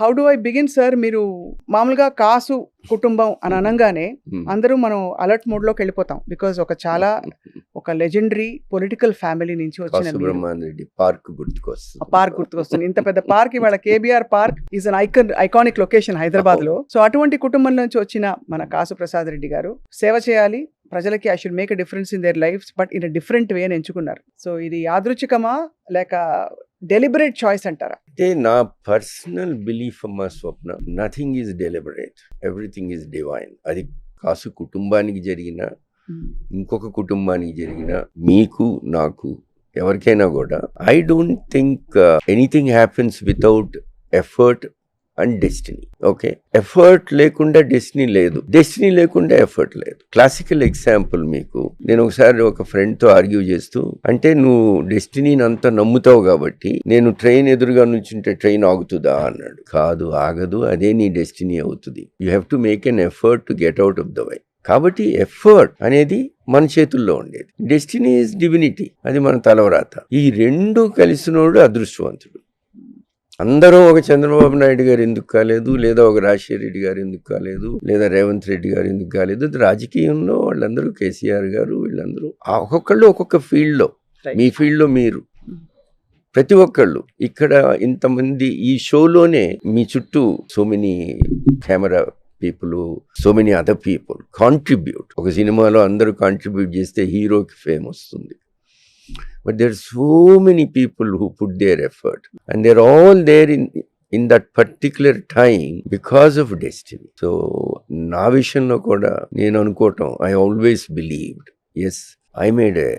How do I begin sir? మీరు మామూలుగా కాసు కుటుంబం అని అనగానే అందరూ మనం అలర్ట్ మోడ్లోకి వెళ్ళిపోతాం. బికాజ్ ఒక లెజెండరీ పొలిటికల్ ఫ్యామిలీ నుంచి వచ్చిన సుబ్రహ్మణ్య పార్క్ గుర్తుకొస్తుంది. పార్క్ గుర్తుకొస్తుంది. ఇంత పెద్ద పార్క్, ఇవాళ KBR park is an iconic location Hyderabad లో. సో అటువంటి కుటుంబం నుంచి వచ్చిన మన కాసు ప్రసాద్ రెడ్డి గారు సేవ చేయాలి ప్రజలకి, I should make a difference in their life but in a different way అని ఎంచుకున్నారు. సో ఇది యాదృచ్ఛికమా లేక డెలిబరేట్ చాయిస్ అంటారా? అంటే నా పర్సనల్ బిలీఫ్ అమ్మా Swapna, nothing is deliberate, everything is divine. అది కాసు కుటుంబానికి జరిగిన, ఇంకొక కుటుంబానికి జరిగిన, మీకు నాకు ఎవరికైనా కూడా, I don't think anything happens without effort and destiny. Okay, effort లేకుండా డెస్టినీ లేదు, డెస్టినీ లేకుండా ఎఫర్ట్ లేదు. క్లాసికల్ ఎగ్జాంపుల్ మీకు నేను ఒకసారి ఒక ఫ్రెండ్ తో ఆర్గ్యూ చేస్తూ, అంటే నువ్వు డెస్టినీని అంతా నమ్ముతావు కాబట్టి నేను ట్రైన్ ఎదురుగా నుంచుంటే ట్రైన్ ఆగుతుందా అన్నాడు. కాదు, ఆగదు, అదే నీ డెస్టినీ అవుతుంది. You have to make an effort to get out of the way. కాబట్టి ఎఫర్ట్ అనేది మన చేతుల్లో ఉండేది, డెస్టినీ ఈజ్ డివినిటీ, అది మన తలవరాత. ఈ రెండు కలిసినోడు అదృష్టవంతుడు. అందరూ ఒక చంద్రబాబు నాయుడు గారు ఎందుకు కాలేదు, లేదా ఒక రాజశేఖర రెడ్డి గారు ఎందుకు కాలేదు, లేదా రేవంత్ రెడ్డి గారు ఎందుకు కాలేదు? రాజకీయంలో వాళ్ళందరూ, కేసీఆర్ గారు, వీళ్ళందరూ ఒక్కొక్కళ్ళు ఒక్కొక్క ఫీల్డ్లో, మీ ఫీల్డ్లో మీరు, ప్రతి ఒక్కళ్ళు ఇక్కడ ఇంతమంది ఈ షోలోనే మీ చుట్టూ so many camera people, so many other people contribute. ఒక సినిమాలో అందరూ కాంట్రిబ్యూట్ చేస్తే హీరోకి ఫేమ్ వస్తుంది. But there are so many people who put their effort and they're all there in that particular time because of destiny. So నా విషయంలో కూడా నేను అనుకోవటం, I always believed, yes, I made a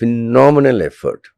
phenomenal effort